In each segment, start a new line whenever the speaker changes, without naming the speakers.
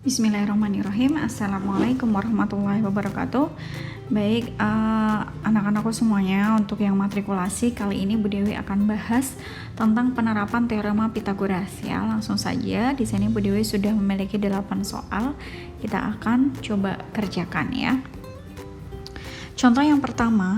Bismillahirrahmanirrahim. Assalamualaikum warahmatullahi wabarakatuh. Baik, anak-anakku semuanya, untuk yang matrikulasi kali ini Bu Dewi akan bahas tentang penerapan teorema Pythagoras ya. Langsung saja, di sini Bu Dewi sudah memiliki 8 soal. Kita akan coba kerjakan ya. Contoh yang pertama,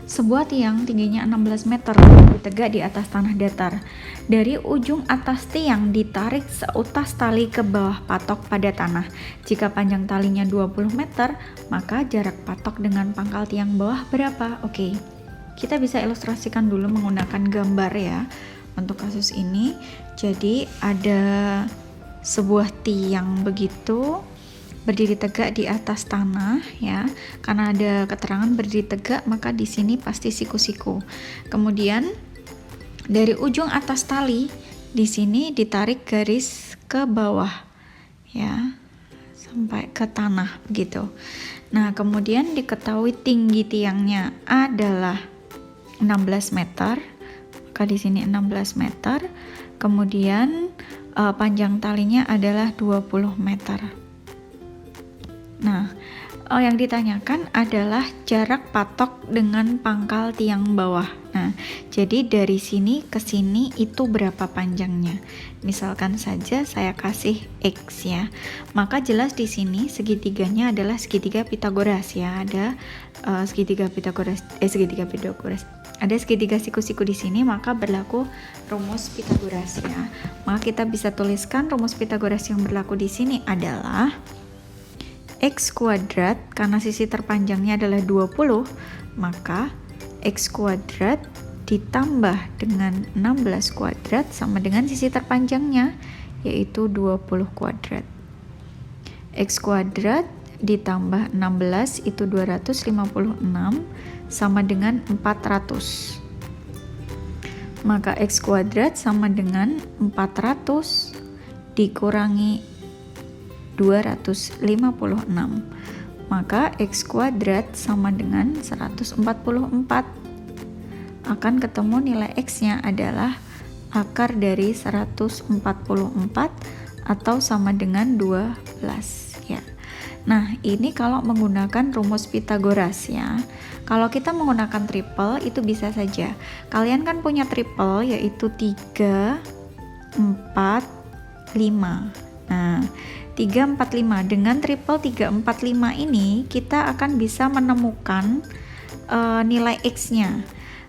sebuah tiang tingginya 16 meter ditegak di atas tanah datar. Dari ujung atas tiang ditarik seutas tali ke bawah patok pada tanah. Jika panjang talinya 20 meter, maka jarak patok dengan pangkal tiang bawah berapa? Oke, kita bisa ilustrasikan dulu menggunakan gambar ya. Untuk kasus ini, jadi ada sebuah tiang begitu berdiri tegak di atas tanah ya. Karena ada keterangan berdiri tegak, maka di sini pasti siku-siku. Kemudian dari ujung atas tali di sini ditarik garis ke bawah ya, sampai ke tanah begitu. Nah, kemudian diketahui tinggi tiangnya adalah 16 meter. Maka di sini 16 meter. Kemudian panjang talinya adalah 20 meter. Nah, yang ditanyakan adalah jarak patok dengan pangkal tiang bawah. Nah, jadi dari sini ke sini itu berapa panjangnya? Misalkan saja saya kasih X ya. Maka jelas di sini segitiganya adalah segitiga Pythagoras ya. Ada segitiga Pythagoras. Ada segitiga siku-siku di sini, maka berlaku rumus Pythagoras ya. Maka kita bisa tuliskan rumus Pythagoras yang berlaku di sini adalah X kuadrat, karena sisi terpanjangnya adalah 20, maka X kuadrat ditambah dengan 16 kuadrat sama dengan sisi terpanjangnya, yaitu 20 kuadrat. X kuadrat ditambah 16 itu 256 sama dengan 400. Maka X kuadrat sama dengan 400 dikurangi 256, maka X kuadrat sama dengan 144. Akan ketemu nilai X-nya adalah akar dari 144 atau sama dengan 12 ya. Nah, ini kalau menggunakan rumus Pythagoras ya. Kalau kita menggunakan triple itu bisa saja. Kalian kan punya triple yaitu 3, 4, 5. Nah, 3, 4, 5. Dengan triple 3, 4, 5 ini kita akan bisa menemukan nilai X-nya.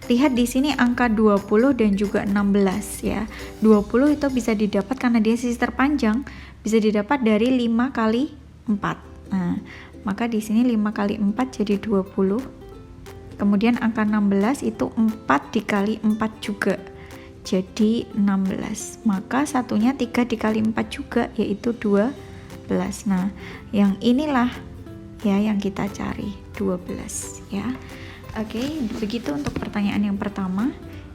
Lihat di sini angka 20 dan juga 16 ya. 20 itu bisa didapat karena dia sisi terpanjang, bisa didapat dari 5 kali 4. Nah, maka di sini 5 kali 4 jadi 20. Kemudian angka 16 itu 4 dikali 4 juga. Jadi 16. Maka satunya 3 dikali 4 juga, yaitu 12. Nah, yang inilah ya yang kita cari, 12 ya. Oke, begitu untuk pertanyaan yang pertama.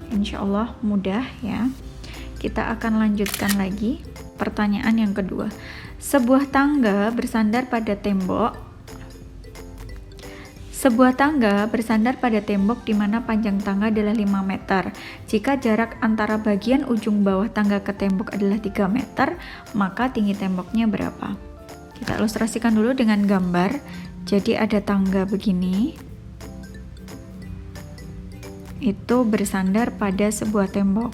Insya Allah mudah ya. Kita akan lanjutkan lagi pertanyaan yang kedua. Sebuah tangga bersandar pada tembok di mana panjang tangga adalah 5 meter. Jika jarak antara bagian ujung bawah tangga ke tembok adalah 3 meter, maka tinggi temboknya berapa? Kita ilustrasikan dulu dengan gambar. Jadi ada tangga begini. Itu bersandar pada sebuah tembok.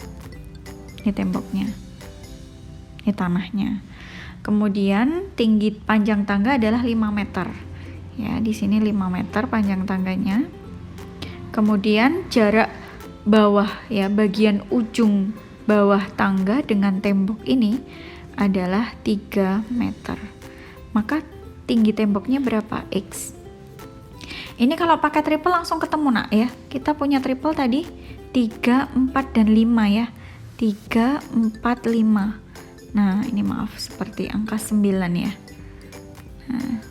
Ini temboknya. Ini tanahnya. Kemudian tinggi panjang tangga adalah 5 meter. Ya, di sini 5 meter panjang tangganya. Kemudian jarak bawah ya, bagian ujung bawah tangga dengan tembok ini adalah 3 meter. Maka tinggi temboknya berapa? X. Ini kalau pakai triple langsung ketemu nak ya. Kita punya triple tadi 3, 4, dan 5 ya. 3, 4, 5. Nah, ini maaf seperti angka 9 ya. Nah,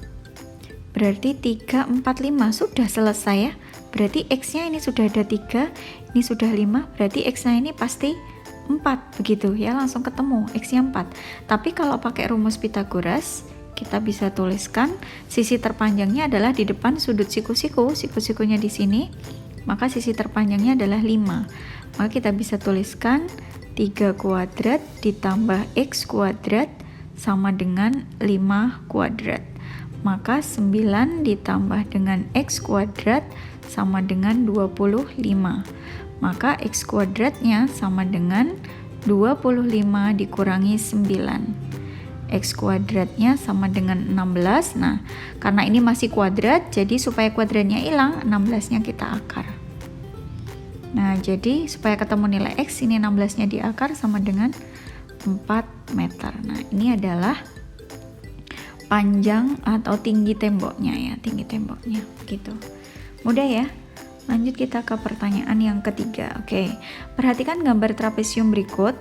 berarti 3, 4, 5 sudah selesai ya. Berarti X-nya ini sudah ada 3, ini sudah 5, berarti X-nya ini pasti 4 begitu ya, langsung ketemu X-nya 4. Tapi kalau pakai rumus Pythagoras, kita bisa tuliskan sisi terpanjangnya adalah di depan sudut siku-siku, siku-sikunya di sini, maka sisi terpanjangnya adalah 5. Maka kita bisa tuliskan 3 kuadrat ditambah X kuadrat sama dengan 5 kuadrat. Maka 9 ditambah dengan X kuadrat sama dengan 25. Maka X kuadratnya sama dengan 25 dikurangi 9. X kuadratnya sama dengan 16. Nah, karena ini masih kuadrat, jadi supaya kuadratnya hilang, 16-nya kita akar. Nah, jadi supaya ketemu nilai X, ini 16-nya diakar sama dengan 4 meter. Nah, ini adalah panjang atau tinggi temboknya ya, tinggi temboknya gitu. Mudah ya? Lanjut kita ke pertanyaan yang ketiga. Oke, perhatikan gambar trapesium berikut.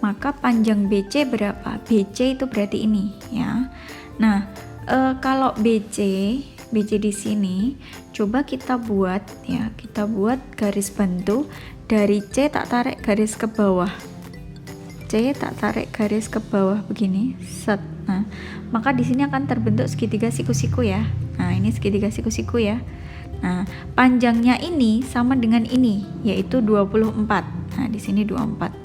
Maka panjang BC berapa? BC itu berarti ini ya. Nah, kalau BC di sini coba kita buat ya, kita buat garis bantu dari C, tak tarik garis ke bawah. C tak tarik garis ke bawah begini, set. Nah, maka di sini akan terbentuk segitiga siku-siku ya. Nah, ini segitiga siku-siku ya. Nah, panjangnya ini sama dengan ini, yaitu 24. Nah, di sini 24.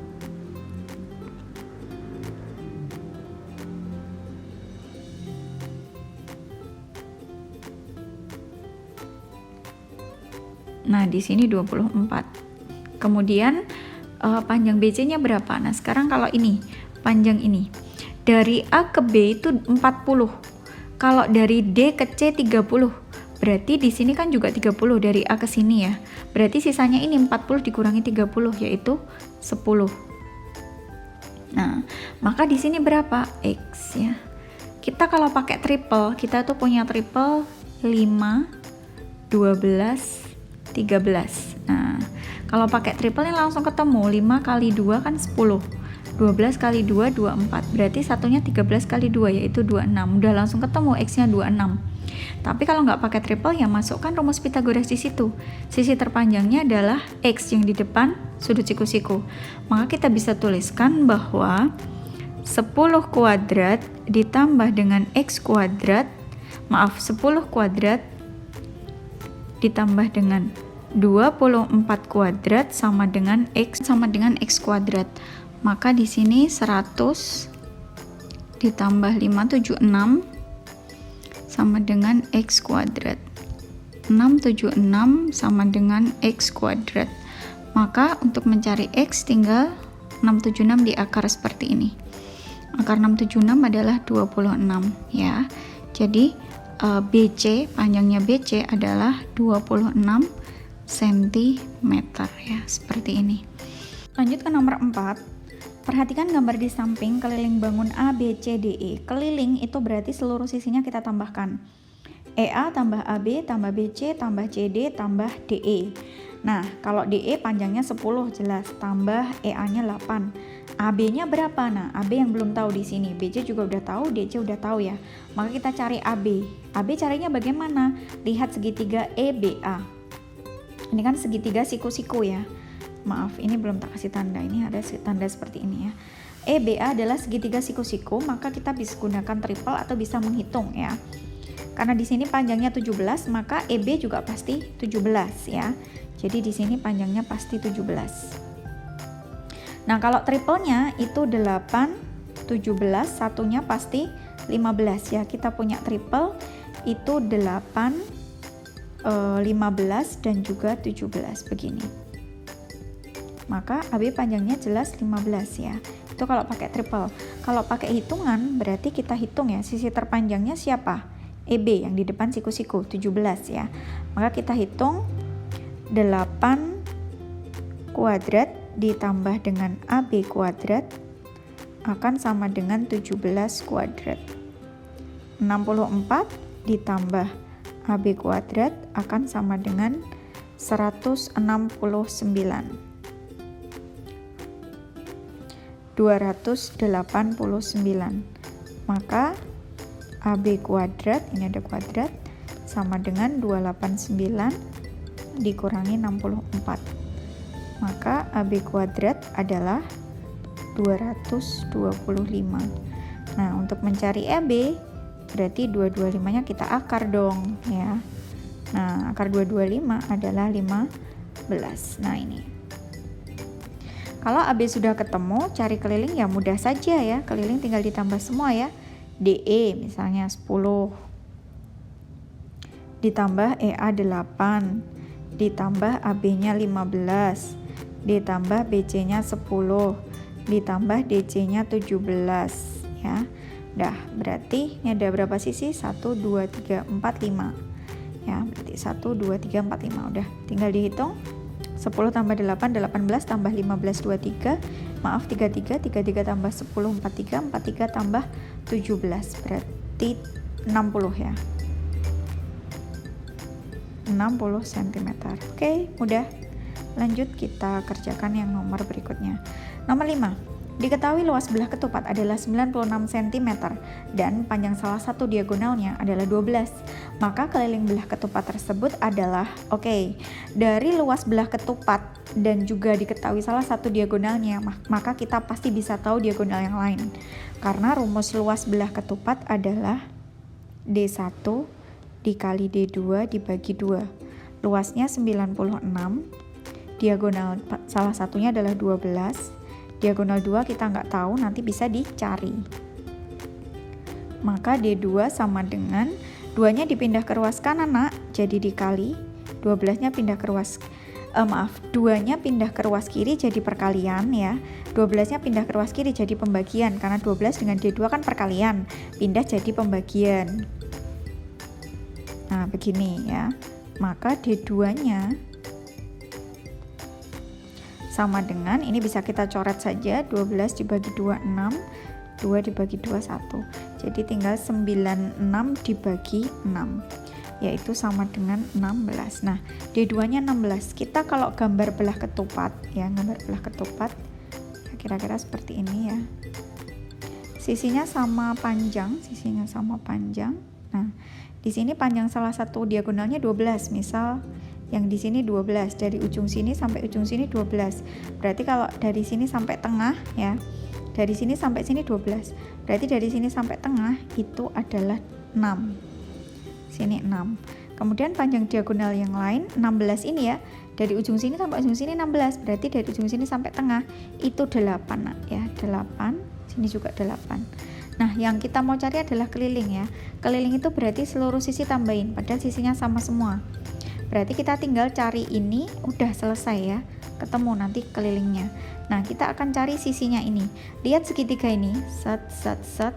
Nah, di sini 24. Kemudian panjang BC-nya berapa? Nah, sekarang kalau ini, panjang ini. Dari A ke B itu 40. Kalau dari D ke C 30. Berarti di sini kan juga 30 dari A ke sini ya. Berarti sisanya ini 40 dikurangi 30 yaitu 10. Nah, maka di sini berapa? X ya. Kita kalau pakai triple, kita tuh punya triple 5, 12, 13. Nah, kalau pakai triple ini langsung ketemu. 5 kali 2 kan 10. 12 kali 2 24. Berarti satunya 13 kali 2 yaitu 26. Udah langsung ketemu X-nya 26. Tapi kalau nggak pakai triple ya masukkan rumus Pythagoras di situ. Sisi terpanjangnya adalah X yang di depan sudut siku-siku. Maka kita bisa tuliskan bahwa 10 kuadrat ditambah dengan X kuadrat, 10 kuadrat ditambah dengan 24 kuadrat sama dengan X kuadrat. Maka di sini 100 ditambah 576 sama dengan X kuadrat. 676 sama dengan X kuadrat. Maka untuk mencari X tinggal 676 diakar seperti ini. Akar 676 adalah 26 ya. Jadi BC, panjangnya BC adalah 26 cm ya, seperti ini. Lanjut ke nomor 4. Perhatikan gambar di samping keliling bangun A, B, C, D, E. Keliling itu berarti seluruh sisinya kita tambahkan. EA tambah AB tambah BC tambah CD tambah DE. Nah, kalau DE panjangnya 10 jelas, tambah EA-nya 8. AB-nya berapa? Nah, AB yang belum tahu di sini. BC juga udah tahu, DC udah tahu ya. Maka kita cari AB. AB caranya bagaimana? Lihat segitiga EBA. Ini kan segitiga siku-siku ya. Maaf, ini belum tak kasih tanda. Ini ada tanda seperti ini ya. EBA adalah segitiga siku-siku, maka kita bisa gunakan triple atau bisa menghitung ya. Karena di sini panjangnya 17, maka EB juga pasti 17 ya. Jadi di sini panjangnya pasti 17. Nah, kalau triplenya itu 8, 17, satunya pasti 15 ya. Kita punya triple itu 8, 15 dan juga 17 begini. Maka AB panjangnya jelas 15 ya. Itu kalau pakai triple. Kalau pakai hitungan berarti kita hitung ya, sisi terpanjangnya siapa? EB yang di depan siku-siku 17 ya. Maka kita hitung 8 kuadrat ditambah dengan AB kuadrat akan sama dengan 17 kuadrat. 64 ditambah AB kuadrat akan sama dengan 169. 289. Maka AB kuadrat, ini ada kuadrat, sama dengan 289 dikurangi 64. Maka AB kuadrat adalah 225. Nah, untuk mencari AB berarti 225-nya kita akar dong ya. Nah, akar 225 adalah 15. Nah, ini. Kalau AB sudah ketemu, cari keliling ya mudah saja ya. Keliling tinggal ditambah semua ya. DE misalnya 10. Ditambah EA 8. Ditambah AB-nya 15. Ditambah BC-nya 10. Ditambah DC-nya 17 ya. Udah, berarti ini ada berapa sisi? 1 2 3 4 5. Ya, berarti 1 2 3 4 5. Udah, tinggal dihitung. 10 tambah 8 18 tambah 15 23. Maaf 33 33 tambah 10 43 43 tambah 17 berarti 60 ya. 60 cm. Oke, mudah. Lanjut kita kerjakan yang nomor berikutnya. Nomor 5. Diketahui luas belah ketupat adalah 96 cm dan panjang salah satu diagonalnya adalah 12. Maka keliling belah ketupat tersebut adalah dari luas belah ketupat dan juga diketahui salah satu diagonalnya, maka kita pasti bisa tahu diagonal yang lain. Karena rumus luas belah ketupat adalah D1 dikali D2 dibagi 2. Luasnya 96, diagonal salah satunya adalah 12. Diagonal 2 kita nggak tahu, nanti bisa dicari. Maka D2 sama dengan 2-nya dipindah ke ruas kanan, nak. Jadi dikali 12-nya pindah ke ruas 2-nya pindah ke ruas kiri jadi perkalian ya. 12-nya pindah ke ruas kiri jadi pembagian karena 12 dengan D2 kan perkalian, pindah jadi pembagian. Nah, begini ya. Maka D2-nya sama dengan, ini bisa kita coret saja, 12 dibagi 2 6, 2 dibagi 2 1. Jadi tinggal 96 dibagi 6, yaitu sama dengan 16. Nah, D2-nya 16. Kita kalau gambar belah ketupat ya, gambar belah ketupat ya, kira-kira seperti ini ya. Sisinya sama panjang, Nah, di sini panjang salah satu diagonalnya 12, misal yang di sini 12, dari ujung sini sampai ujung sini 12. Berarti kalau dari sini sampai tengah ya, dari sini sampai sini 12. Berarti dari sini sampai tengah itu adalah 6. Sini 6. Kemudian panjang diagonal yang lain 16 ini ya. Dari ujung sini sampai ujung sini 16. Berarti dari ujung sini sampai tengah itu 8, nah, ya. 8, sini juga 8. Nah, yang kita mau cari adalah keliling ya. Keliling itu berarti seluruh sisi tambahin, padahal sisinya sama semua. Berarti kita tinggal cari ini, udah selesai ya, ketemu nanti kelilingnya. Nah, kita akan cari sisinya ini. Lihat segitiga ini,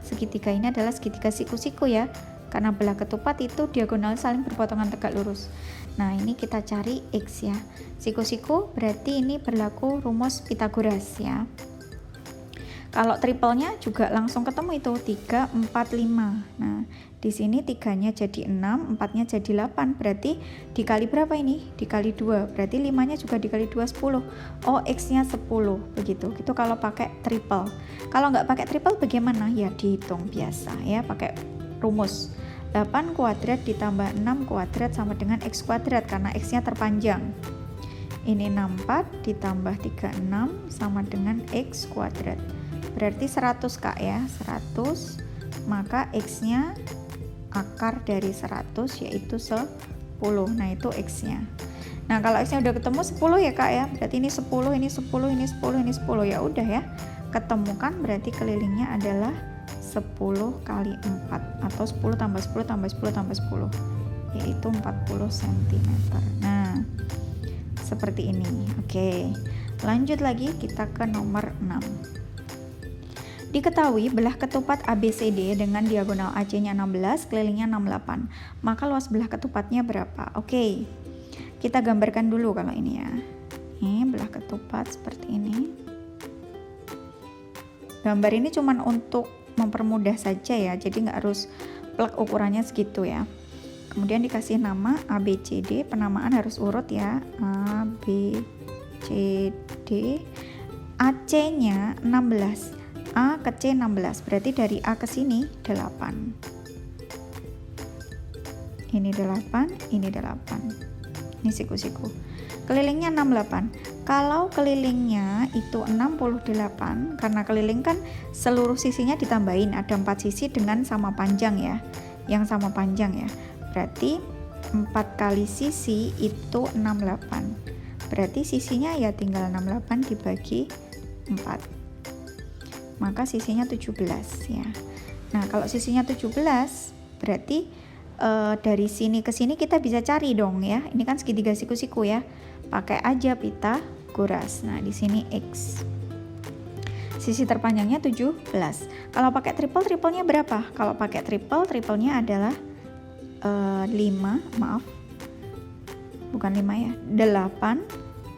segitiga ini adalah segitiga siku-siku ya, karena belah ketupat itu diagonal saling berpotongan tegak lurus. Nah, ini kita cari X ya. Siku-siku berarti ini berlaku rumus Pythagoras ya. Kalau triplenya juga langsung ketemu itu 3, 4, 5. Nah, di sini 3-nya jadi 6, 4-nya jadi 8. Berarti dikali berapa ini? Dikali 2. Berarti 5-nya juga dikali 2, 10. Oh, X-nya 10. Begitu. Itu kalau pakai triple. Kalau nggak pakai triple bagaimana? Ya dihitung biasa ya, pakai rumus. 8 kuadrat ditambah 6 kuadrat sama dengan X kuadrat karena X-nya terpanjang. Ini 64 ditambah 36 sama dengan X kuadrat. Berarti 100 Kak ya, 100, maka X-nya akar dari 100 yaitu 10. Nah, itu X-nya. Nah, kalau X-nya udah ketemu 10 ya Kak ya, berarti ini 10, ini 10, ini 10, ini 10, ya udah ya. Ketemu kan, berarti kelilingnya adalah 10 kali 4 atau 10 tambah 10 tambah 10 tambah 10, yaitu 40 cm. Nah, seperti ini. Oke, lanjut lagi kita ke nomor 6. Diketahui belah ketupat ABCD dengan diagonal AC-nya 16, kelilingnya 68. Maka luas belah ketupatnya berapa? Oke, kita gambarkan dulu kalau ini ya. Ini belah ketupat seperti ini. Gambar ini cuma untuk mempermudah saja ya, jadi nggak harus plek ukurannya segitu ya. Kemudian dikasih nama ABCD, penamaan harus urut ya. ABCD, AC-nya 16. A ke C 16, berarti dari A ke sini 8. Ini 8, ini 8. Ini siku-siku. Kelilingnya 68. Kalau kelilingnya itu 68, karena keliling kan seluruh sisinya ditambahin, ada 4 sisi dengan sama panjang ya. Yang sama panjang ya. Berarti 4 kali sisi itu 68. Berarti sisinya ya tinggal 68 dibagi Maka sisinya 17 ya. Nah, kalau sisinya 17 berarti dari sini ke sini kita bisa cari dong ya. Ini kan segitiga siku-siku ya. Pakai aja Pitagoras. Nah, di sini X. Sisi terpanjangnya 17. Kalau pakai triple-triplenya berapa? Kalau pakai triple-triplenya adalah 5, maaf. Bukan 5 ya. 8,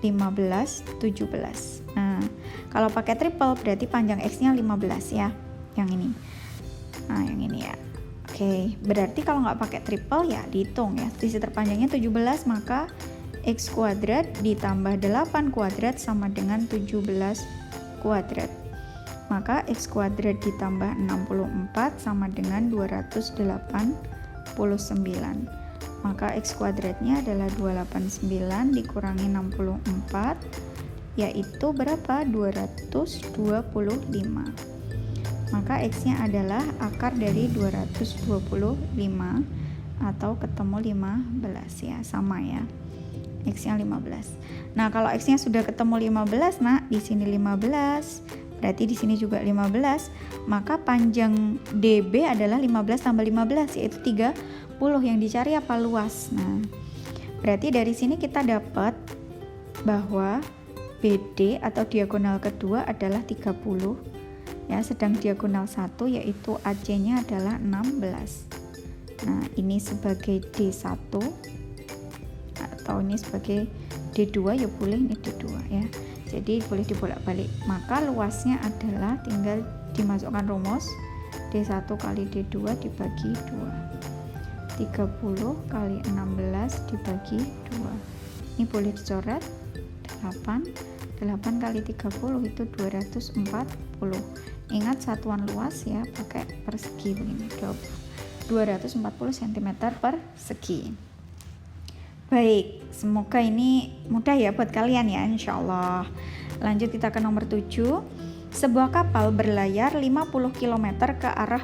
15, 17. Nah, kalau pakai triple berarti panjang X-nya 15 ya. Yang ini. Nah, yang ini ya. Oke, berarti kalau nggak pakai triple ya dihitung ya. Sisi terpanjangnya 17, maka X kuadrat ditambah 8 kuadrat sama dengan 17 kuadrat. Maka X kuadrat ditambah 64 sama dengan 289. Maka X kuadratnya adalah 289 dikurangi 64, yaitu berapa? 225. Maka X-nya adalah akar dari 225 atau ketemu 15 ya, sama ya. X-nya 15. Nah, kalau X-nya sudah ketemu 15, nah di sini 15, berarti di sini juga 15, maka panjang DB adalah 15 tambah 15 yaitu 30. Yang dicari apa? Luas. Nah, berarti dari sini kita dapat bahwa BD atau diagonal kedua adalah 30 ya, sedang diagonal 1 yaitu AC-nya adalah 16. Nah, ini sebagai D1 atau ini sebagai D2 ya boleh, ini D2 ya. Jadi boleh dibolak-balik. Maka luasnya adalah tinggal dimasukkan rumus D1 kali D2 dibagi 2. 30 kali 16 dibagi 2. Ini boleh dicoret 8 kali 30 itu 240. Ingat satuan luas ya, pakai persegi begini, 240 cm persegi. Baik, semoga ini mudah ya buat kalian ya, insya Allah. Lanjut kita ke nomor 7. Sebuah kapal berlayar 50 km ke arah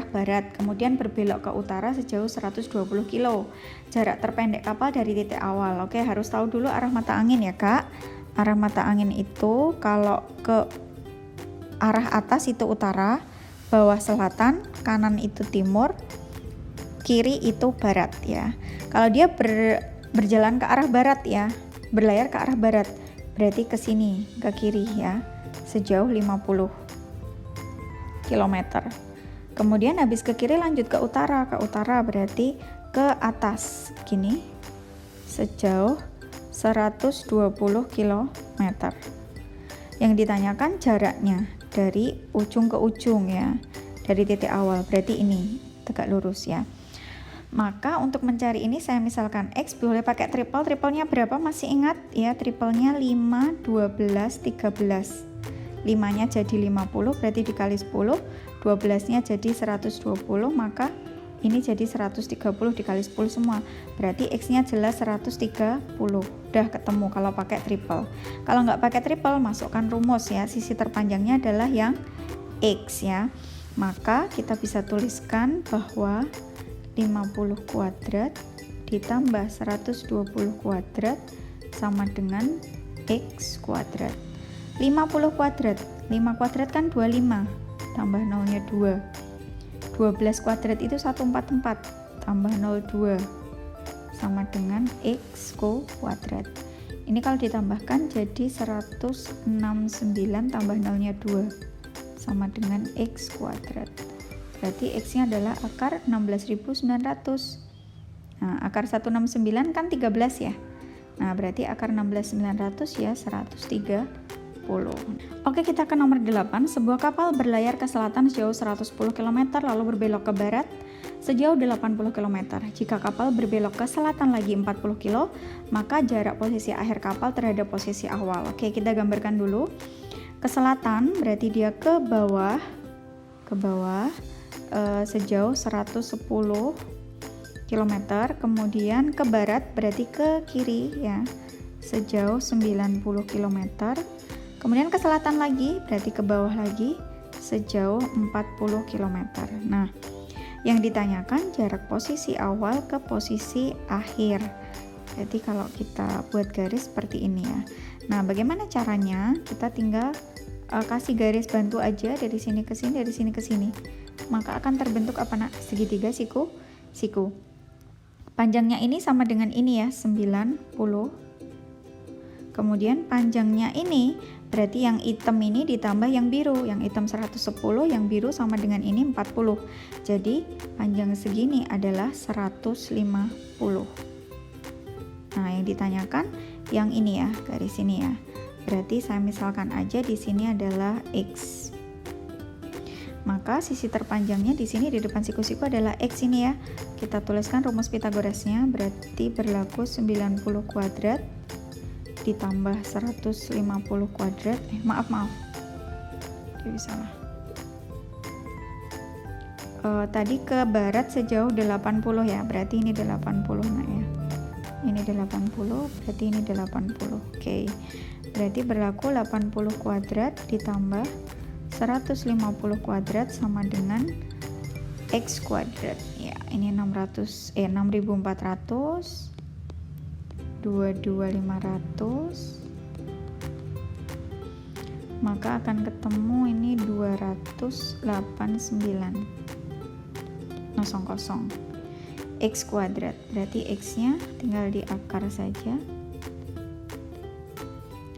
barat, kemudian berbelok ke utara sejauh 120 km. Jarak terpendek kapal dari titik awal. Oke, harus tahu dulu arah mata angin ya, Kak. Arah mata angin itu kalau ke arah atas itu utara, bawah selatan, kanan itu timur, kiri itu barat ya. Kalau dia berjalan ke arah barat ya, berlayar ke arah barat, berarti ke sini, ke kiri ya, sejauh 50 km. Kemudian habis ke kiri lanjut ke utara berarti ke atas gini, sejauh 120 km. Yang ditanyakan jaraknya dari ujung ke ujung ya, dari titik awal, berarti ini tegak lurus ya. Maka untuk mencari ini saya misalkan X boleh pakai triplenya berapa, masih ingat ya, triplenya 5, 12, 13. 5-nya jadi 50 berarti dikali 10, 12-nya jadi 120, maka ini jadi 130 dikali 10 semua, berarti X-nya jelas 130. Udah ketemu kalau pakai triple. Kalau nggak pakai triple, masukkan rumus ya, sisi terpanjangnya adalah yang X ya. Maka kita bisa tuliskan bahwa 50 kuadrat ditambah 120 kuadrat sama dengan X kuadrat. 50 kuadrat, 5 kuadrat kan 25, tambah 0-nya 2. 12 kuadrat itu 144, tambah 0,2 sama dengan X kuadrat. Ini kalau ditambahkan jadi 169 tambah 0-nya 2 sama dengan X kuadrat. Berarti X-nya adalah akar 16.900. Nah, akar 169 kan 13 ya. Nah, berarti akar 16.900 ya 130. Oke, kita ke nomor 8. Sebuah kapal berlayar ke selatan sejauh 110 km lalu berbelok ke barat sejauh 80 km. Jika kapal berbelok ke selatan lagi 40 km, maka jarak posisi akhir kapal terhadap posisi awal. Oke, kita gambarkan dulu. Ke selatan berarti dia ke bawah sejauh 110 km, kemudian ke barat berarti ke kiri ya, sejauh 90 km. Kemudian ke selatan lagi, berarti ke bawah lagi, sejauh 40 km. Nah, yang ditanyakan jarak posisi awal ke posisi akhir. Jadi kalau kita buat garis seperti ini ya. Nah, bagaimana caranya? Kita tinggal kasih garis bantu aja dari sini ke sini, dari sini ke sini. Maka akan terbentuk apa nak? Segitiga siku. Panjangnya ini sama dengan ini ya, 90. Kemudian panjangnya ini berarti yang hitam ini ditambah yang biru. Yang hitam 110, yang biru sama dengan ini 40. Jadi panjang segini adalah 150. Nah, yang ditanyakan yang ini ya, garis ini ya. Berarti saya misalkan aja di sini adalah X. Maka sisi terpanjangnya di sini di depan siku-siku adalah X ini ya. Kita tuliskan rumus Pitagorasnya, berarti berlaku 90 kuadrat ditambah 150 kuadrat. Maaf. Jadi salah. Tadi ke barat sejauh 80 ya, berarti ini 80 nak ya. Ini 80, berarti ini 80. Oke. Berarti berlaku 80 kuadrat ditambah 150 kuadrat sama dengan X kuadrat. Ya, ini 6400, 22500. Maka akan ketemu ini 289. 00. X kuadrat, berarti X-nya tinggal di akar saja.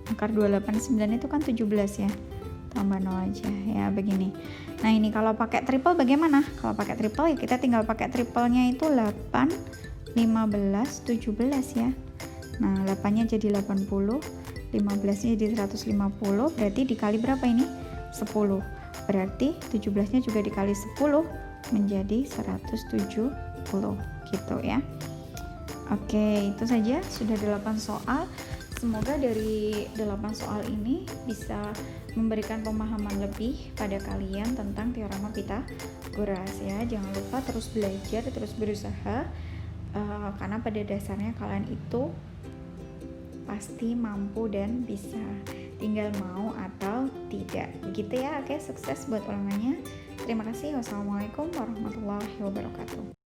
Akar 289 itu kan 17 ya, tambah 0 aja ya, begini. Nah, ini kalau pakai triple bagaimana? Kalau pakai triple ya kita tinggal pakai triplenya itu 8, 15, 17 ya. Nah, 8-nya jadi 80, 15-nya jadi 150, berarti dikali berapa ini? 10. Berarti 17-nya juga dikali 10 menjadi 170 gitu ya. Oke, itu saja sudah 8 soal. Semoga dari 8 soal ini bisa memberikan pemahaman lebih pada kalian tentang teorema Pythagoras ya. Jangan lupa terus belajar, terus berusaha, karena pada dasarnya kalian itu pasti mampu dan bisa, tinggal mau atau tidak. Begitu ya. Oke, sukses buat ulangannya. Terima kasih. Wassalamualaikum warahmatullahi wabarakatuh.